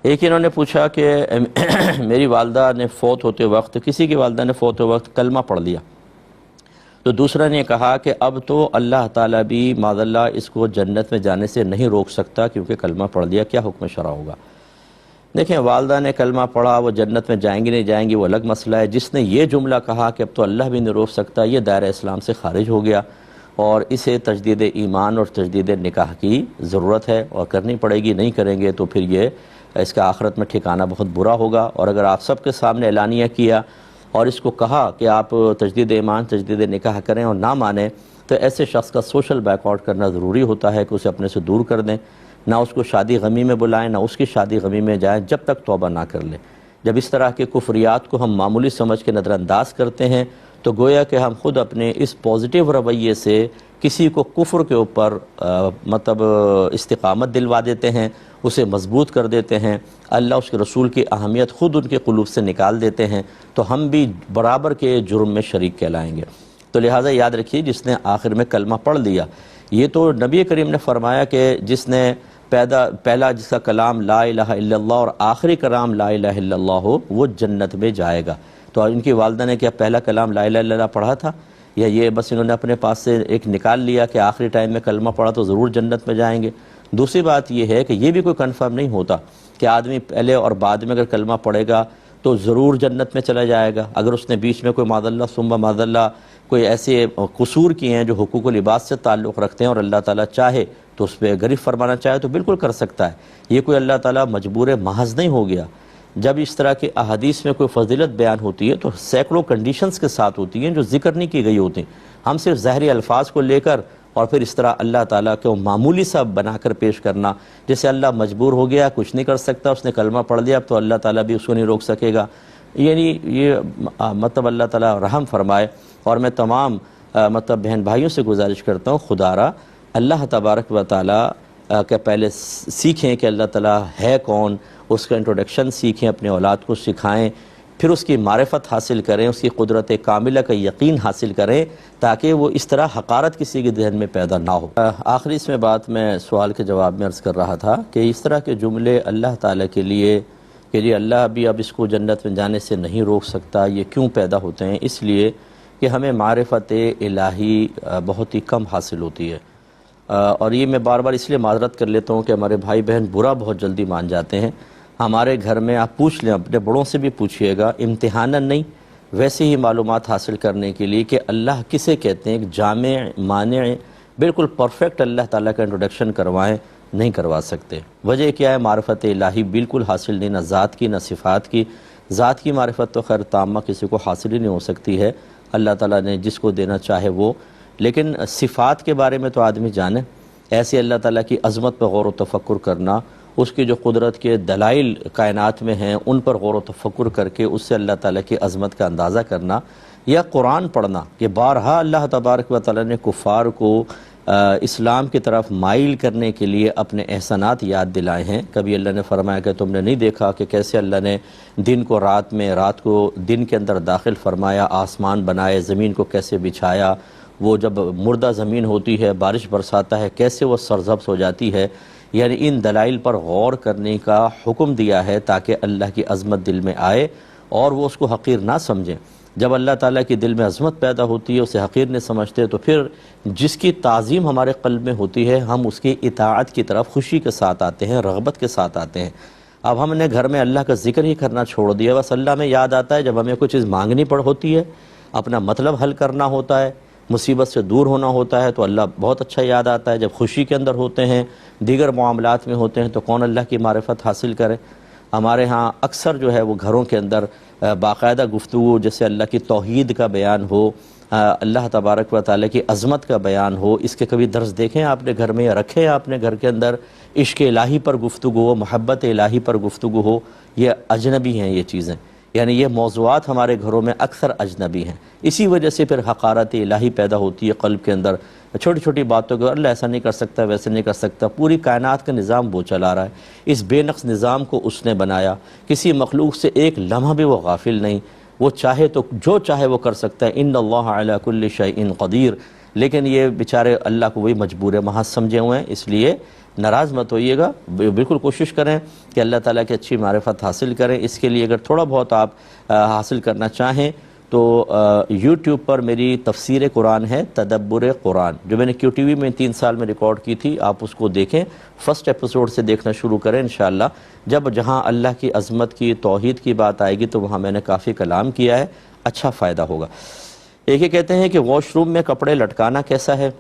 ایک انہوں نے پوچھا کہ میری والدہ نے فوت ہوتے وقت، کسی کی والدہ نے فوت ہوتے وقت کلمہ پڑھ لیا، تو دوسرا نے کہا کہ اب تو اللہ تعالیٰ بھی معاذ اللہ اس کو جنت میں جانے سے نہیں روک سکتا کیونکہ کلمہ پڑھ لیا، کیا حکم شرع ہوگا؟ دیکھیں، والدہ نے کلمہ پڑھا، وہ جنت میں جائیں گی نہیں جائیں گی وہ الگ مسئلہ ہے۔ جس نے یہ جملہ کہا کہ اب تو اللہ بھی نہیں روک سکتا، یہ دائرہ اسلام سے خارج ہو گیا، اور اسے تجدید ایمان اور تجدید نکاح کی ضرورت ہے اور کرنی پڑے گی۔ نہیں کریں گے تو پھر یہ اس کا آخرت میں ٹھکانہ بہت برا ہوگا۔ اور اگر آپ سب کے سامنے اعلانیہ کیا اور اس کو کہا کہ آپ تجدید ایمان تجدید نکاح کریں اور نہ مانیں، تو ایسے شخص کا سوشل بیک آؤٹ کرنا ضروری ہوتا ہے کہ اسے اپنے سے دور کر دیں، نہ اس کو شادی غمی میں بلائیں، نہ اس کی شادی غمی میں جائیں جب تک توبہ نہ کر لیں۔ جب اس طرح کے کفریات کو ہم معمولی سمجھ کے نظر انداز کرتے ہیں تو گویا کہ ہم خود اپنے اس پازیٹیو رویے سے کسی کو کفر کے اوپر استقامت دلوا دیتے ہیں، اسے مضبوط کر دیتے ہیں، اللہ اس کے رسول کی اہمیت خود ان کے قلوب سے نکال دیتے ہیں، تو ہم بھی برابر کے جرم میں شریک کہلائیں گے۔ تو لہٰذا یاد رکھیے، جس نے آخر میں کلمہ پڑھ لیا، یہ تو نبی کریم نے فرمایا کہ جس نے پہلا جس کا کلام لا الہ الا اللہ اور آخری کلام لا الہ الا اللہ ہو وہ جنت میں جائے گا۔ تو ان کی والدہ نے کیا پہلا کلام لا الہ الا اللہ پڑھا تھا، یا یہ بس انہوں نے اپنے پاس سے ایک نکال لیا کہ آخری ٹائم میں کلمہ پڑھا تو ضرور جنت میں جائیں گے؟ دوسری بات یہ ہے کہ یہ بھی کوئی کنفرم نہیں ہوتا کہ آدمی پہلے اور بعد میں اگر کلمہ پڑھے گا تو ضرور جنت میں چلا جائے گا۔ اگر اس نے بیچ میں کوئی معاذ اللہ ثم معاذ اللہ کوئی ایسے قصور کیے ہیں جو حقوق العباد سے تعلق رکھتے ہیں اور اللہ تعالیٰ چاہے تو اس پہ گرفت فرمانا چاہے تو بالکل کر سکتا ہے، یہ کوئی اللہ تعالیٰ مجبور محض نہیں ہو گیا۔ جب اس طرح کی احادیث میں کوئی فضیلت بیان ہوتی ہے تو سینکڑوں کنڈیشنز کے ساتھ ہوتی ہیں جو ذکر نہیں کی گئی ہوتی ہیں۔ ہم صرف ظاہری الفاظ کو لے کر اور پھر اس طرح اللہ تعالیٰ کو معمولی سا بنا کر پیش کرنا، جیسے اللہ مجبور ہو گیا، کچھ نہیں کر سکتا، اس نے کلمہ پڑھ لیا، اب تو اللہ تعالیٰ بھی اس کو نہیں روک سکے گا، یعنی یہ اللہ تعالیٰ رحم فرمائے۔ اور میں تمام بہن بھائیوں سے گزارش کرتا ہوں، خدا را اللہ تبارک و تعالیٰ کہ پہلے سیکھیں کہ اللہ تعالیٰ ہے کون، اس کا انٹروڈکشن سیکھیں، اپنے اولاد کو سکھائیں، پھر اس کی معرفت حاصل کریں، اس کی قدرت کاملہ کا یقین حاصل کریں تاکہ وہ اس طرح حقارت کسی کے ذہن میں پیدا نہ ہو۔ آخری اس میں بات میں سوال کے جواب میں عرض کر رہا تھا کہ اس طرح کے جملے اللہ تعالیٰ کے لیے کہ جی اللہ بھی اب اس کو جنت میں جانے سے نہیں روک سکتا، یہ کیوں پیدا ہوتے ہیں؟ اس لیے کہ ہمیں معرفت الہی بہت ہی کم حاصل ہوتی ہے، اور یہ میں بار بار اس لیے معذرت کر لیتا ہوں کہ ہمارے بھائی بہن برا بہت جلدی مان جاتے ہیں۔ ہمارے گھر میں آپ پوچھ لیں، اپنے بڑوں سے بھی پوچھئے گا، امتحاناً نہیں ویسے ہی معلومات حاصل کرنے کے لیے کہ اللہ کسے کہتے ہیں، ایک جامع مانع بالکل پرفیکٹ اللہ تعالیٰ کا انٹروڈکشن کروائیں، نہیں کروا سکتے۔ وجہ کیا ہے؟ معرفت الہی بالکل حاصل نہیں، نہ ذات کی نہ صفات کی۔ ذات کی معرفت تو خیر تامہ کسی کو حاصل ہی نہیں ہو سکتی ہے، اللہ تعالیٰ نے جس کو دینا چاہے وہ، لیکن صفات کے بارے میں تو آدمی جانے۔ ایسے اللہ تعالیٰ کی عظمت پر غور و تفکر کرنا، اس کی جو قدرت کے دلائل کائنات میں ہیں ان پر غور و تفکر کر کے اس سے اللہ تعالیٰ کی عظمت کا اندازہ کرنا، یا قرآن پڑھنا کہ بارہا اللہ تبارک و تعالیٰ نے کفار کو اسلام کی طرف مائل کرنے کے لیے اپنے احسانات یاد دلائے ہیں۔ کبھی اللہ نے فرمایا کہ تم نے نہیں دیکھا کہ کیسے اللہ نے دن کو رات میں، رات کو دن کے اندر داخل فرمایا، آسمان بنائے، زمین کو کیسے بچھایا، وہ جب مردہ زمین ہوتی ہے بارش برساتا ہے کیسے وہ سرسبز ہو جاتی ہے۔ یعنی ان دلائل پر غور کرنے کا حکم دیا ہے تاکہ اللہ کی عظمت دل میں آئے اور وہ اس کو حقیر نہ سمجھیں۔ جب اللہ تعالیٰ کی دل میں عظمت پیدا ہوتی ہے، اسے حقیر نہیں سمجھتے، تو پھر جس کی تعظیم ہمارے قلب میں ہوتی ہے ہم اس کی اطاعت کی طرف خوشی کے ساتھ آتے ہیں، رغبت کے ساتھ آتے ہیں۔ اب ہم نے گھر میں اللہ کا ذکر ہی کرنا چھوڑ دیا، بس اللہ میں یاد آتا ہے جب ہمیں کوئی چیز مانگنی پڑ ہوتی ہے، اپنا مطلب حل کرنا ہوتا ہے، مصیبت سے دور ہونا ہوتا ہے تو اللہ بہت اچھا یاد آتا ہے۔ جب خوشی کے اندر ہوتے ہیں، دیگر معاملات میں ہوتے ہیں تو کون اللہ کی معرفت حاصل کرے؟ ہمارے ہاں اکثر جو ہے وہ گھروں کے اندر باقاعدہ گفتگو جیسے اللہ کی توحید کا بیان ہو، اللہ تبارک و تعالیٰ کی عظمت کا بیان ہو، اس کے کبھی درس دیکھیں آپ نے گھر میں یا رکھیں آپ نے گھر کے اندر؟ عشق الہی پر گفتگو ہو، محبت الہی پر گفتگو ہو، یہ اجنبی ہیں یہ چیزیں، یعنی یہ موضوعات ہمارے گھروں میں اکثر اجنبی ہیں۔ اسی وجہ سے پھر حقارت الہی پیدا ہوتی ہے قلب کے اندر، چھوٹی چھوٹی باتوں کو اللہ ایسا نہیں کر سکتا، ویسے نہیں کر سکتا۔ پوری کائنات کا نظام وہ چلا رہا ہے، اس بے نقص نظام کو اس نے بنایا، کسی مخلوق سے ایک لمحہ بھی وہ غافل نہیں، وہ چاہے تو جو چاہے وہ کر سکتا ہے۔ ان اللہ علی کل شیء قدیر، لیکن یہ بیچارے اللہ کو وہی مجبور محض سمجھے ہوئے ہیں، اس لیے ناراض مت ہوئیے گا، بالکل کوشش کریں کہ اللہ تعالیٰ کی اچھی معرفت حاصل کریں۔ اس کے لیے اگر تھوڑا بہت آپ حاصل کرنا چاہیں تو یوٹیوب پر میری تفسیر قرآن ہے، تدبر قرآن، جو میں نے کیو ٹی وی میں 3 سال میں ریکارڈ کی تھی، آپ اس کو دیکھیں، فرسٹ ایپیسوڈ سے دیکھنا شروع کریں انشاءاللہ۔ جب جہاں اللہ کی عظمت کی، توحید کی بات آئے گی تو وہاں میں نے کافی کلام کیا ہے، اچھا فائدہ ہوگا۔ ایک یہ کہتے ہیں کہ واش روم میں کپڑے لٹکانا کیسا ہے؟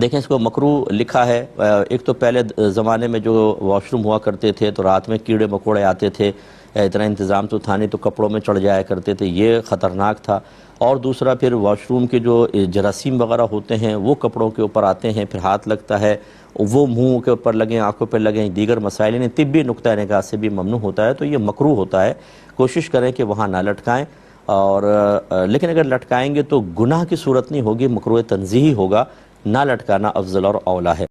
دیکھیں اس کو مکروہ لکھا ہے۔ ایک تو پہلے زمانے میں جو واش روم ہوا کرتے تھے تو رات میں کیڑے مکوڑے آتے تھے، اتنا انتظام تو تھا نہیں، تو کپڑوں میں چڑھ جایا کرتے تھے، یہ خطرناک تھا۔ اور دوسرا پھر واش روم کے جو جراثیم وغیرہ ہوتے ہیں وہ کپڑوں کے اوپر آتے ہیں، پھر ہاتھ لگتا ہے، وہ منہ کے اوپر لگیں، آنکھوں پہ لگیں، دیگر مسائل نے طبی نقطہ نگاہ سے بھی ممنوع ہوتا ہے، تو یہ مکروہ ہوتا ہے۔ کوشش کریں کہ وہاں نہ لٹکائیں، اور لیکن اگر لٹکائیں گے تو گناہ کی صورت نہیں ہوگی، مکروہ تنزیہی ہوگا، نہ لٹکانا افضل اور اولیٰ ہے۔